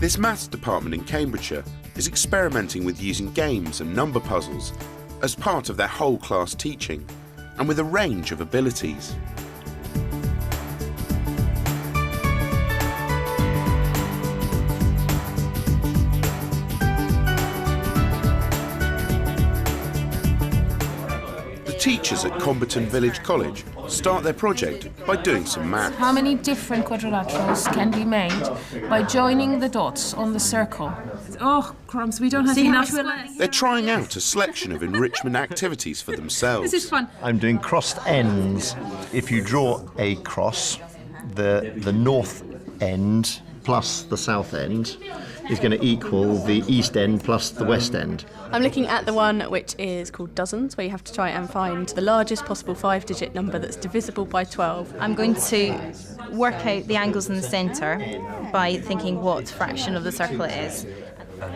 This maths department in Cambridgeshire is experimenting with using games and number puzzles as part of their whole class teaching, and with a range of abilities. Teachers at Comberton Village College start their project by doing some maths. How many different quadrilaterals can be made by joining the dots on the circle? Oh, crumbs, we don't have enough. They're trying out a selection of enrichment activities for themselves. This is fun. I'm doing crossed ends. If you draw a cross, the north end plus the south end is going to equal the east end plus the west end. I'm looking at the one which is called dozens, where you have to try and find the largest possible 5-digit number that's divisible by 12. I'm going to work out the angles in the centre by thinking what fraction of the circle it is.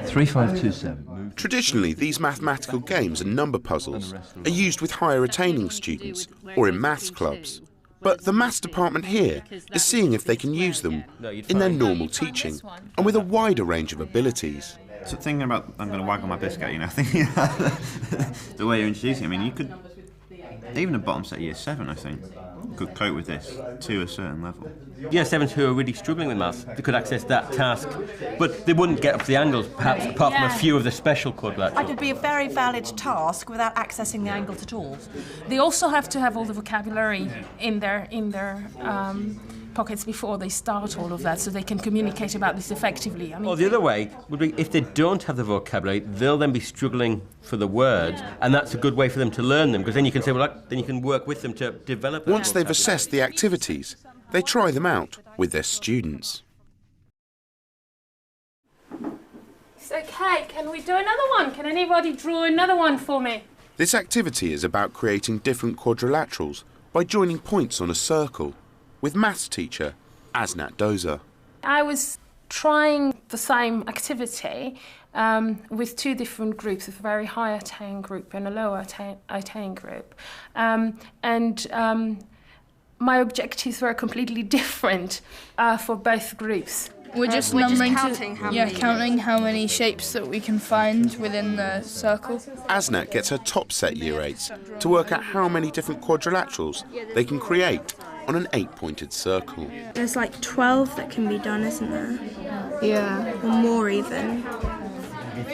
3527. Traditionally, these mathematical games and number puzzles are used with higher attaining students or in maths clubs. But the maths department here is seeing if they can use them in their normal teaching and with a wider range of abilities. So thinking about, I'm going to waggle my biscuit, you know, thinking about the way you're introducing it, I mean, you could, even a bottom set year 7, I think, could cope with this to a certain level. Year 7s who are really struggling with maths, they could access that task, but they wouldn't get up to the angles, perhaps, apart from a few of the special quadrilaterals. It would be a very valid task without accessing the angles at all. They also have to have all the vocabulary in their pockets before they start all of that, so they can communicate about this effectively. I mean, or the other way would be if they don't have the vocabulary, they'll then be struggling for the words, and that's a good way for them to learn them, because then you can say, well, then you can work with them to develop. Once they've assessed the activities, they try them out with their students. It's okay. Can we do another one? Can anybody draw another one for me? This activity is about creating different quadrilaterals by joining points on a circle, with maths teacher Asnat Dozer. I was trying the same activity with two different groups, a very high attain group and a lower attain group. My objectives were completely different for both groups. We're just counting how many shapes that we can find within the circle. Asnat gets her top set year 8s to work out how many different quadrilaterals they can create on an 8-pointed circle. There's like 12 that can be done, isn't there? Yeah. Or more even.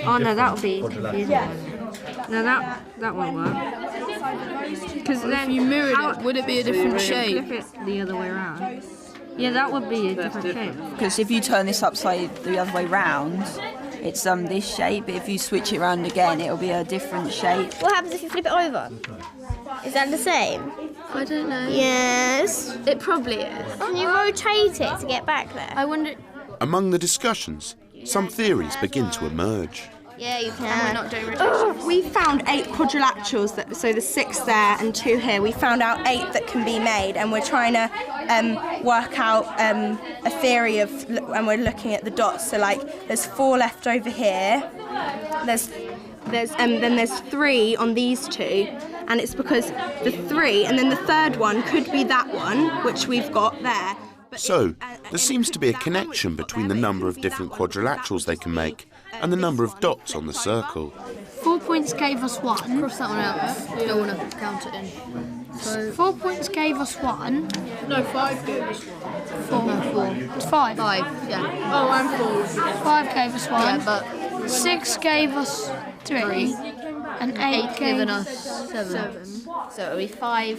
Oh no, that'll be confusing. No, that won't work. Because then if you mirrored it, would it be a different shape? Flip it the other way around. Yeah, that would be a different shape. Because if you turn this upside the other way round, it's this shape. But if you switch it around again, it'll be a different shape. What happens if you flip it over? Is that the same? I don't know. Yes. It probably is. Can you rotate it to get back there? I wonder. Among the discussions, some theories begin to emerge. Yeah, you can. We're not doing rotation. We found 8 quadrilaterals, so the 6 there and 2 here. We found out 8 that can be made, and we're trying to work out a theory of, and we're looking at the dots. So like, there's 4 left over here. Then there's 3 on these 2, and it's because the 3, and then the third one could be that one, which we've got there. So, there seems to be a connection between the number of different quadrilaterals they can make and the number of dots on the circle. 4 points gave us 1. Cross that one out. You don't want to count it in. So 4 points gave us 1. No, 5 gave us 1. 4. No, 4. It's 5. 5, yeah. Oh, and 4. 5 gave us 1. Yeah, but 6 gave us 3. And 8 gave us 7. So it'll be 5,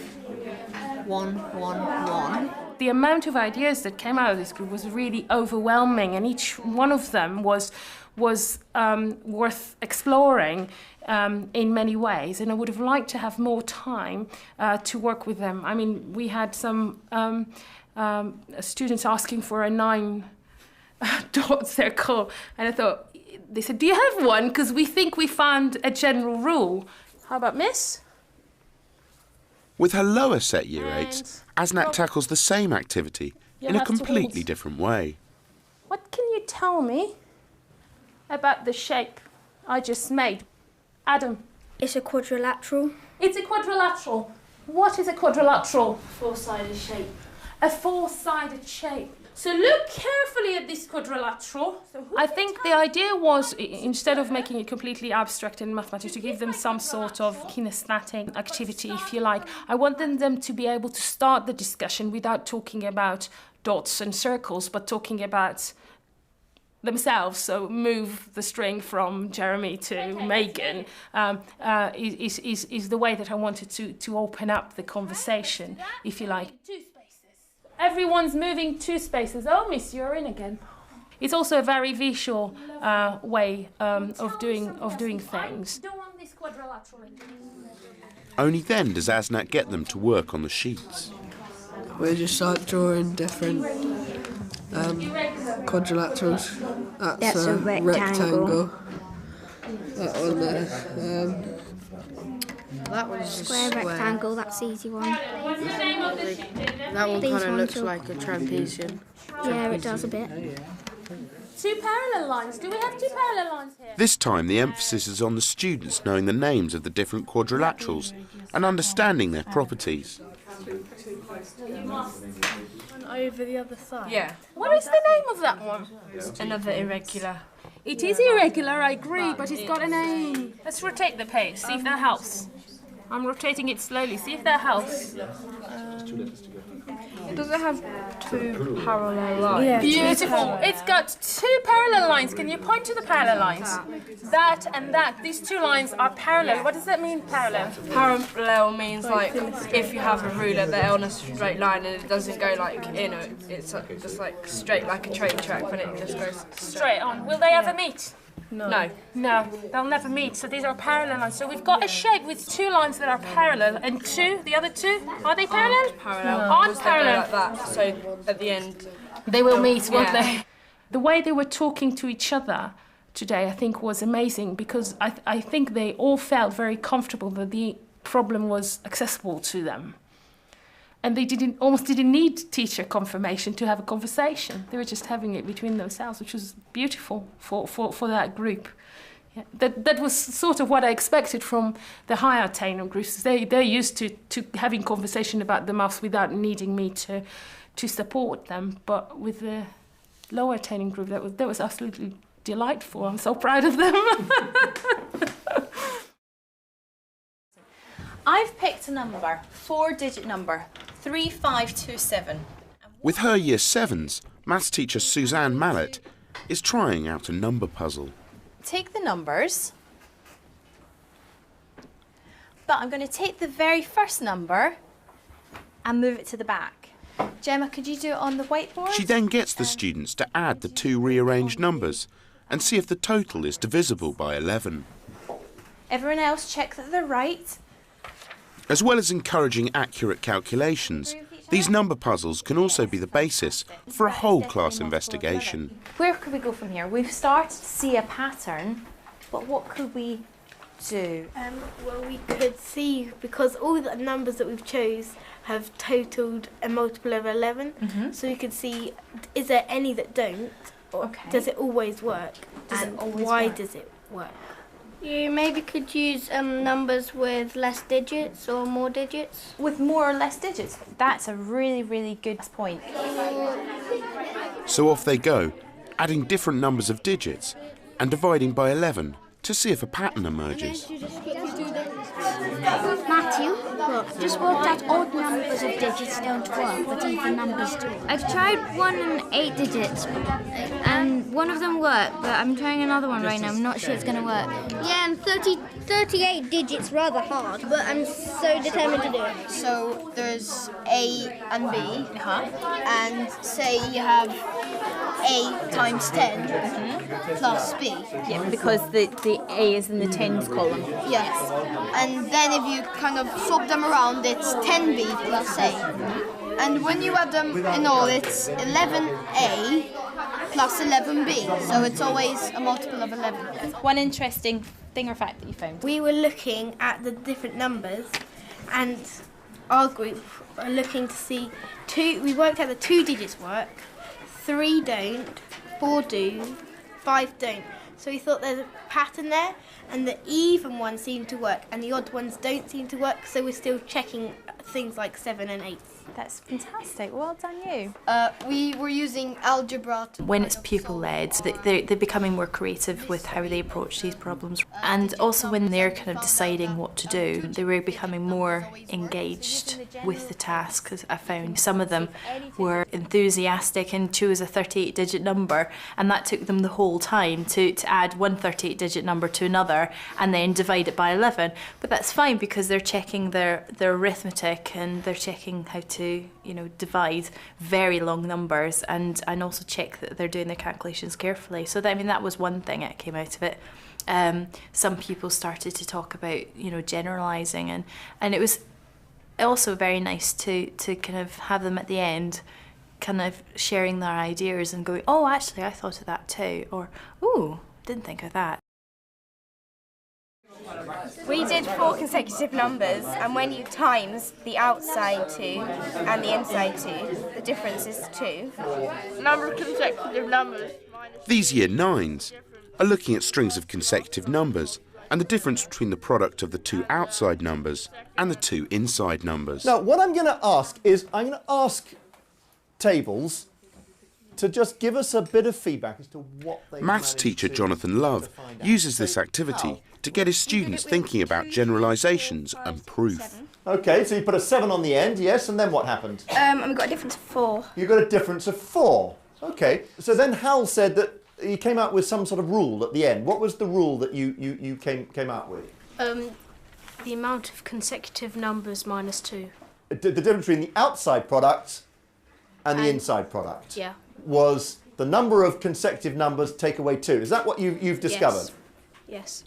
1, 1, 1. The amount of ideas that came out of this group was really overwhelming, and each one of them was worth exploring in many ways, and I would have liked to have more time to work with them. I mean, we had some students asking for a 9-dot circle, and I thought, they said, do you have one? Because we think we found a general rule. How about Miss? With her lower set year 8s, Asnat tackles the same activity in a completely different way. What can you tell me about the shape I just made? Adam? It's a quadrilateral. It's a quadrilateral. What is a quadrilateral? 4-sided shape. A 4-sided shape. So look carefully at this quadrilateral. I think the idea was, instead of making it completely abstract in mathematics, to give them some sort of kinesthetic activity, if you like. I wanted them to be able to start the discussion without talking about dots and circles, but talking about themselves. So move the string from Jeremy to Megan is the way that I wanted to open up the conversation, if you like. Everyone's moving 2 spaces. Oh, miss, you're in again. It's also a very visual way of doing things. Only then does Asnat get them to work on the sheets. We're just like drawing different quadrilaterals. That's a rectangle. That one there. That one's square rectangle, that's the easy one. That one kind of looks like a trapezium. Yeah, it does a bit. 2 parallel lines. Do we have 2 parallel lines here? This time the emphasis is on the students knowing the names of the different quadrilaterals and understanding their properties. Over the other side. Yeah. What is the name of that one? Another irregular. It is irregular, I agree, but it's got a name. Let's rotate the page, see if that helps. I'm rotating it slowly, see if that helps. Does it have 2 parallel lines? Yeah. Beautiful. It's got 2 parallel lines. Can you point to the parallel lines? That and that. These 2 lines are parallel. What does that mean, parallel? Parallel means like if you have a ruler, they're on a straight line and it doesn't go like it's just like straight like a train track, but it just goes straight on. Will they ever meet? No. No, they'll never meet. So these are parallel lines. So we've got a shape with 2 lines that are parallel, and the other 2, are they parallel? Parallel. Aren't parallel. Like that. So at the end, they will meet, won't they? The way they were talking to each other today, I think, was amazing, because I think they all felt very comfortable that the problem was accessible to them. And they almost didn't need teacher confirmation to have a conversation. They were just having it between themselves, which was beautiful for that group. Yeah, that was sort of what I expected from the higher attainment groups. They're used to having conversation about the maths without needing me to support them. But with the lower attaining group, that was absolutely delightful. I'm so proud of them. I've picked a number, 4-digit number, 3527. With her Year 7s, maths teacher Suzanne Mallet is trying out a number puzzle. Take the numbers, but I'm going to take the very first number and move it to the back. Gemma, could you do it on the whiteboard? She then gets the students to add the 2 rearranged numbers and see if the total is divisible by 11. Everyone else check that they're right. As well as encouraging accurate calculations, these number puzzles can also be the basis for a whole class investigation. Where could we go from here? We've started to see a pattern, but what could we do? Well, we could see, because all the numbers that we've chose have totaled a multiple of 11, so we could see, is there any that don't, or does it always work? Why does it work? You maybe could use numbers with less digits or more digits. With more or less digits? That's a really, really good point. So off they go, adding different numbers of digits and dividing by 11 to see if a pattern emerges. Matthew, just worked out odd numbers of digits don't work, but even numbers do. I've tried 1 and 8 digits, and one of them worked, but I'm trying another one right now. I'm not sure it's going to work. Yeah, and 38 digits rather hard, but I'm so determined to do it. So there's A and B, and say you have A times 10 plus B. Yeah, because the A is in the tens column. Yes, and then if you kind of swap them around, it's 10B plus A. And when you add them in all, it's 11A plus 11B, so it's always a multiple of 11. One interesting thing or fact that you found? We were looking at the different numbers, and our group are looking to see we worked out the 2 digits work, 3 don't, 4 do, 5 don't. So we thought there's a pattern there, and the even ones seem to work, and the odd ones don't seem to work, so we're still checking things like 7 and 8. That's fantastic. Well done, you. We were using algebra. When it's pupil-led, they're becoming more creative with how they approach these problems. And also when they're kind of deciding what to do, they were becoming more engaged with the task. Because I found some of them were enthusiastic and chose a 38-digit number, and that took them the whole time to add one 38-digit number to another and then divide it by 11. But that's fine because they're checking their arithmetic, and they're checking how to, divide very long numbers, and also check that they're doing their calculations carefully. So that was one thing that came out of it. Some people started to talk about, generalising, and it was also very nice to kind of have them at the end kind of sharing their ideas and going, oh, actually, I thought of that too, or, ooh, didn't think of that. We did 4 consecutive numbers, and when you times the outside 2 and the inside 2, the difference is 2. Number of consecutive numbers. These Year 9s are looking at strings of consecutive numbers and the difference between the product of the 2 outside numbers and the 2 inside numbers. Now, what I'm going to ask is, I'm going to ask tables to just give us a bit of feedback as to what they... Maths teacher Jonathan Love uses this activity to get his students thinking about generalisations and proof. OK, so you put a 7 on the end, yes, and then what happened? And we got a difference of 4. You got a difference of 4. OK, so then Hal said that he came out with some sort of rule at the end. What was the rule that you came out with? The amount of consecutive numbers minus 2. The difference between the outside product and the inside product? Yeah. Was the number of consecutive numbers take away 2. Is that what you've discovered? Yes.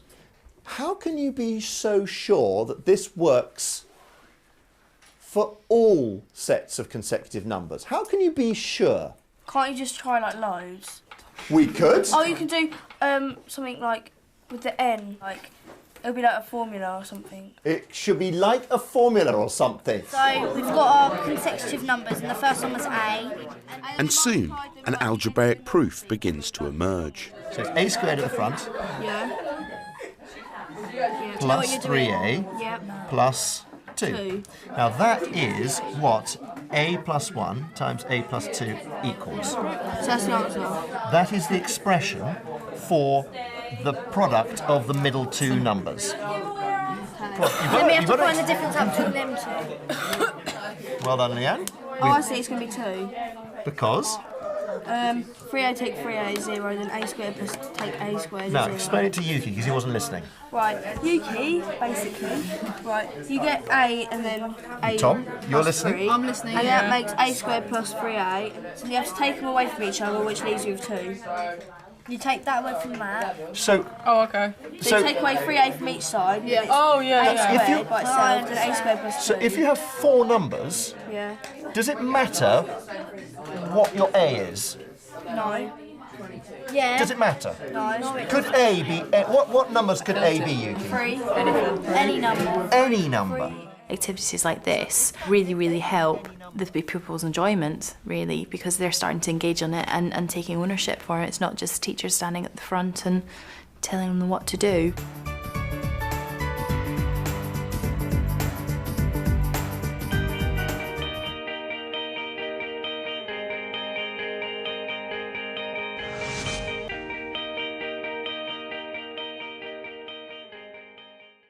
How can you be so sure that this works for all sets of consecutive numbers? How can you be sure? Can't you just try like loads? We could. Oh, you can do something like with the n, like it'll be like a formula or something. It should be like a formula or something. So we've got our consecutive numbers, and the first one was A. And soon, an algebraic proof begins to emerge. So it's a squared at the front. Yeah. Plus 3a plus 2. Now that is what a plus 1 times a plus 2 equals. So that's the answer. That is the expression for the product of the middle 2 numbers. Then we have to find the difference up between them 2. Well done, Leanne. Oh, I see, it's going to be 2. Because? 3a take 3a is 0, then a squared plus take a squared is 0. No, explain it to Yuki, because he wasn't listening. Right, Yuki, basically, right, you get a and then a Tom, you're plus listening? 3, I'm listening, and yeah. that makes a squared plus 3a, so you have to take them away from each other, which leaves you with 2. You take that away from that. So... Oh, okay. So you take away 3a from each side. Yeah. Oh, yeah, a squared by itself, then a squared plus 2. So if you have 4 numbers, yeah. Does it matter what your a is? No. Yeah. Does it matter? No. Could a be... What numbers could a be, Yuki? 3. Any number. Any number. Activities like this really, really help the pupils' enjoyment, really, because they're starting to engage on it and taking ownership for it. It's not just teachers standing at the front and telling them what to do.